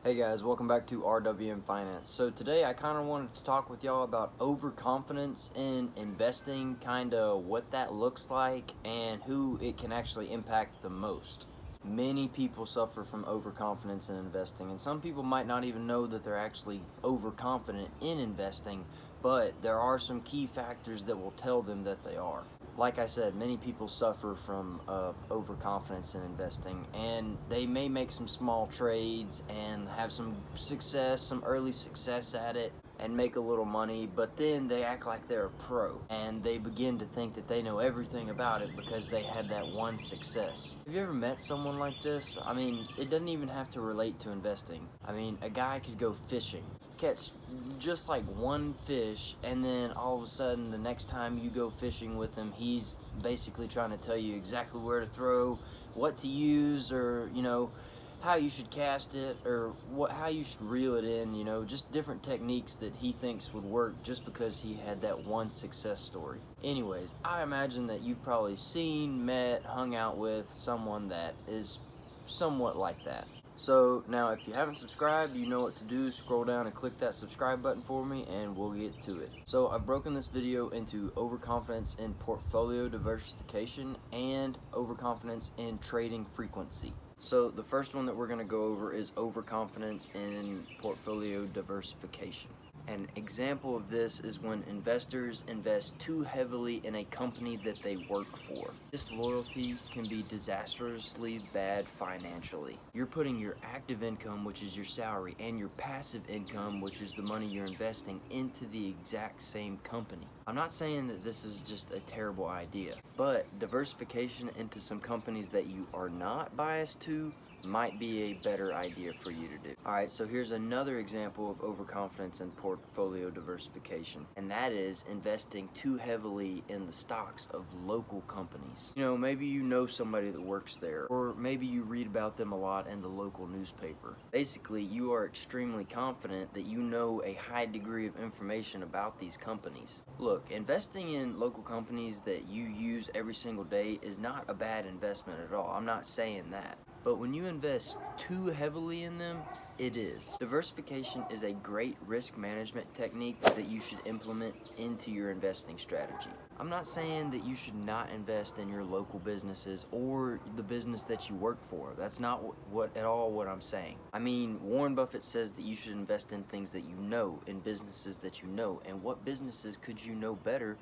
Hey guys, welcome back to RWM Finance. So today I kind of wanted to talk with y'all about overconfidence in investing, kind of what that looks like and who it can actually impact the most. Many people suffer from overconfidence in investing, and some people might not even know that they're actually overconfident in investing, but there are some key factors that will tell them that they are. Like I said, many people suffer from overconfidence in investing, and they may make some small trades and have some success, some early success at it, and make a little money, but then they act like they're a pro and they begin to think that they know everything about it because they had that one success. Have you ever met someone like this? I mean, it doesn't even have to relate to investing. I mean, a guy could go fishing, catch just like one fish, and then all of a sudden the next time you go fishing with him, he's basically trying to tell you exactly where to throw, what to use, or how you should cast it, or how you should reel it in, just different techniques that he thinks would work just because he had that one success story. Anyways, I imagine that you've probably seen, met, hung out with someone that is somewhat like that. So now if you haven't subscribed, you know what to do. Scroll down and click that subscribe button for me and we'll get to it. So I've broken this video into overconfidence in portfolio diversification and overconfidence in trading frequency. So the first one that we're going to go over is overconfidence in portfolio diversification. An example of this is when investors invest too heavily in a company that they work for. This loyalty can be disastrously bad financially. You're putting your active income, which is your salary, and your passive income, which is the money you're investing, into the exact same company. I'm not saying that this is just a terrible idea, but diversification into some companies that you are not biased to might be a better idea for you to do. Alright, so here's another example of overconfidence in portfolio diversification, and that is investing too heavily in the stocks of local companies. Maybe you know somebody that works there, or maybe you read about them a lot in the local newspaper. Basically, you are extremely confident that you know a high degree of information about these companies. Look, investing in local companies that you use every single day is not a bad investment at all. I'm not saying that. But when you invest too heavily in them, it is. Diversification is a great risk management technique that you should implement into your investing strategy. I'm not saying that you should not invest in your local businesses or the business that you work for. That's not what I'm saying. I mean, Warren Buffett says that you should invest in things that you know, in businesses that you know. And what businesses could you know better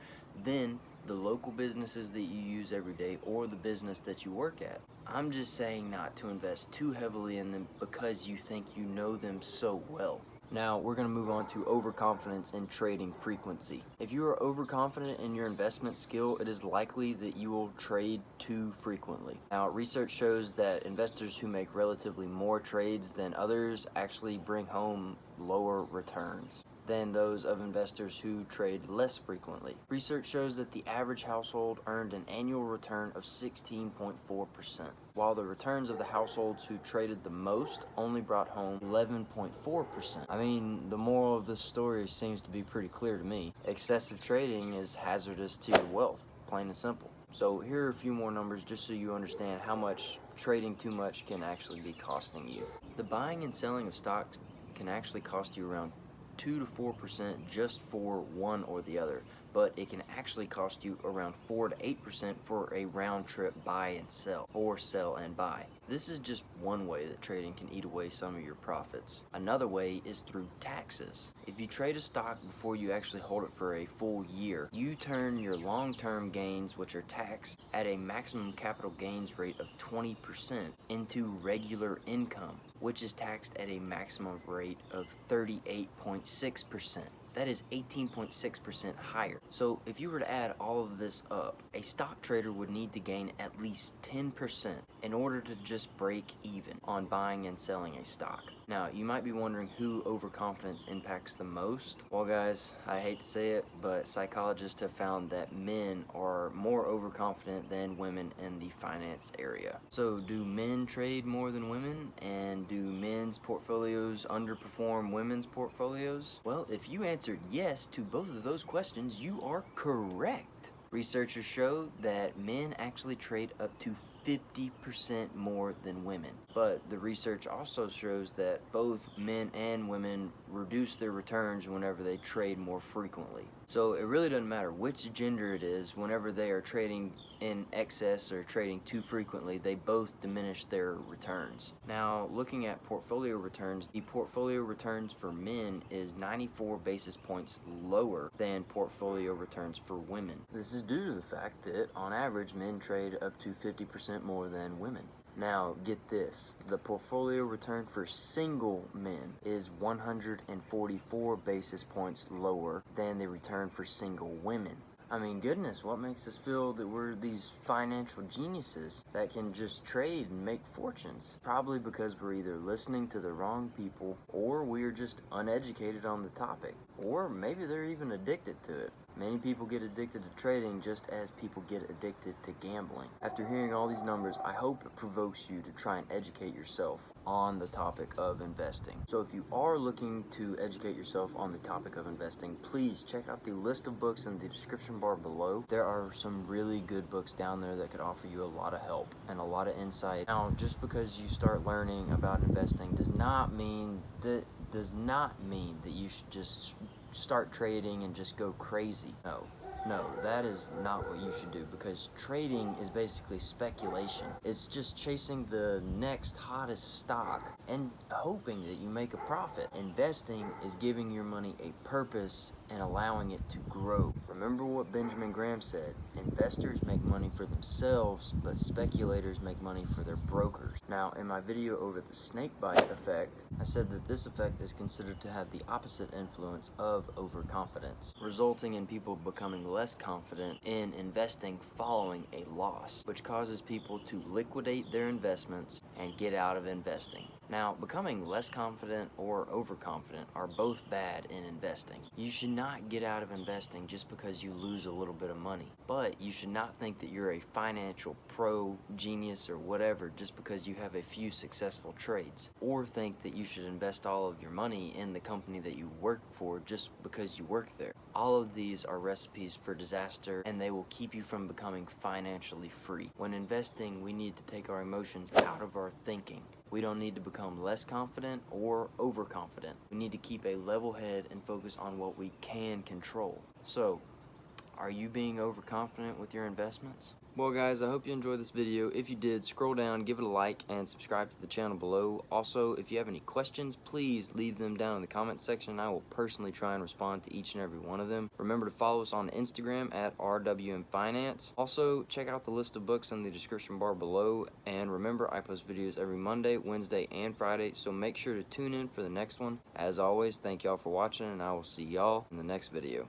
than the local businesses that you use every day or the business that you work at? I'm just saying not to invest too heavily in them because you think you know them so well. Now, we're going to move on to overconfidence in trading frequency. If you are overconfident in your investment skill, it is likely that you will trade too frequently. Now, research shows that investors who make relatively more trades than others actually bring home lower returns than those of investors who trade less frequently. Research shows that the average household earned an annual return of 16.4%, while the returns of the households who traded the most only brought home 11.4%. I mean, the moral of this story seems to be pretty clear to me. Excessive trading is hazardous to your wealth, plain and simple. So here are a few more numbers just so you understand how much trading too much can actually be costing you. The buying and selling of stocks can actually cost you around 2 to 4% just for one or the other, but it can actually cost you around 4 to 8% for a round trip buy and sell, or sell and buy. This is just one way that trading can eat away some of your profits. Another way is through taxes. If you trade a stock before you actually hold it for a full year, you turn your long-term gains, which are taxed at a maximum capital gains rate of 20%, into regular income, which is taxed at a maximum rate of 38.6%. That is 18.6% higher. So if you were to add all of this up, a stock trader would need to gain at least 10% in order to just break even on buying and selling a stock. Now, you might be wondering who overconfidence impacts the most. Well, guys, I hate to say it, but psychologists have found that men are more overconfident than women in the finance area. So, do men trade more than women? And do men's portfolios underperform women's portfolios? Well, if you answered yes to both of those questions, you are correct. Researchers show that men actually trade up to 50% more than women. But the research also shows that both men and women reduce their returns whenever they trade more frequently. So it really doesn't matter which gender it is, whenever they are trading in excess or trading too frequently, they both diminish their returns. Now, looking at portfolio returns, the portfolio returns for men is 94 basis points lower than portfolio returns for women. This is due to the fact that on average men trade up to 50% more than women. Now, get this, the portfolio return for single men is 144 basis points lower than the return for single women. I mean, goodness, what makes us feel that we're these financial geniuses that can just trade and make fortunes? Probably because we're either listening to the wrong people, or we're just uneducated on the topic, or maybe they're even addicted to it. Many people get addicted to trading just as people get addicted to gambling. After hearing all these numbers, I hope it provokes you to try and educate yourself on the topic of investing. So if you are looking to educate yourself on the topic of investing, please check out the list of books in the description bar below. There are some really good books down there that could offer you a lot of help and a lot of insight. Now, just because you start learning about investing does not mean that you should just start trading and just go crazy. No, that is not what you should do, because trading is basically speculation. It's just chasing the next hottest stock and hoping that you make a profit. Investing is giving your money a purpose and allowing it to grow. Remember what Benjamin Graham said, investors make money for themselves, but speculators make money for their brokers. Now, in my video over the snake bite effect, I said that this effect is considered to have the opposite influence of overconfidence, resulting in people becoming less confident in investing following a loss, which causes people to liquidate their investments and get out of investing. Now, becoming less confident or overconfident are both bad in investing. You should not get out of investing just because you lose a little bit of money, but you should not think that you're a financial pro, genius, or whatever just because you have a few successful trades, or think that you should invest all of your money in the company that you work for just because you work there. All of these are recipes for disaster, and they will keep you from becoming financially free. When investing, we need to take our emotions out of our thinking. We don't need to become less confident or overconfident. We need to keep a level head and focus on what we can control. So, are you being overconfident with your investments? Well guys, I hope you enjoyed this video. If you did, scroll down, give it a like, and subscribe to the channel below. Also, if you have any questions, please leave them down in the comment section. I will personally try and respond to each and every one of them. Remember to follow us on Instagram at RWM FINANCE. Also, check out the list of books in the description bar below. And remember, I post videos every Monday, Wednesday, and Friday, so make sure to tune in for the next one. As always, thank y'all for watching, and I will see y'all in the next video.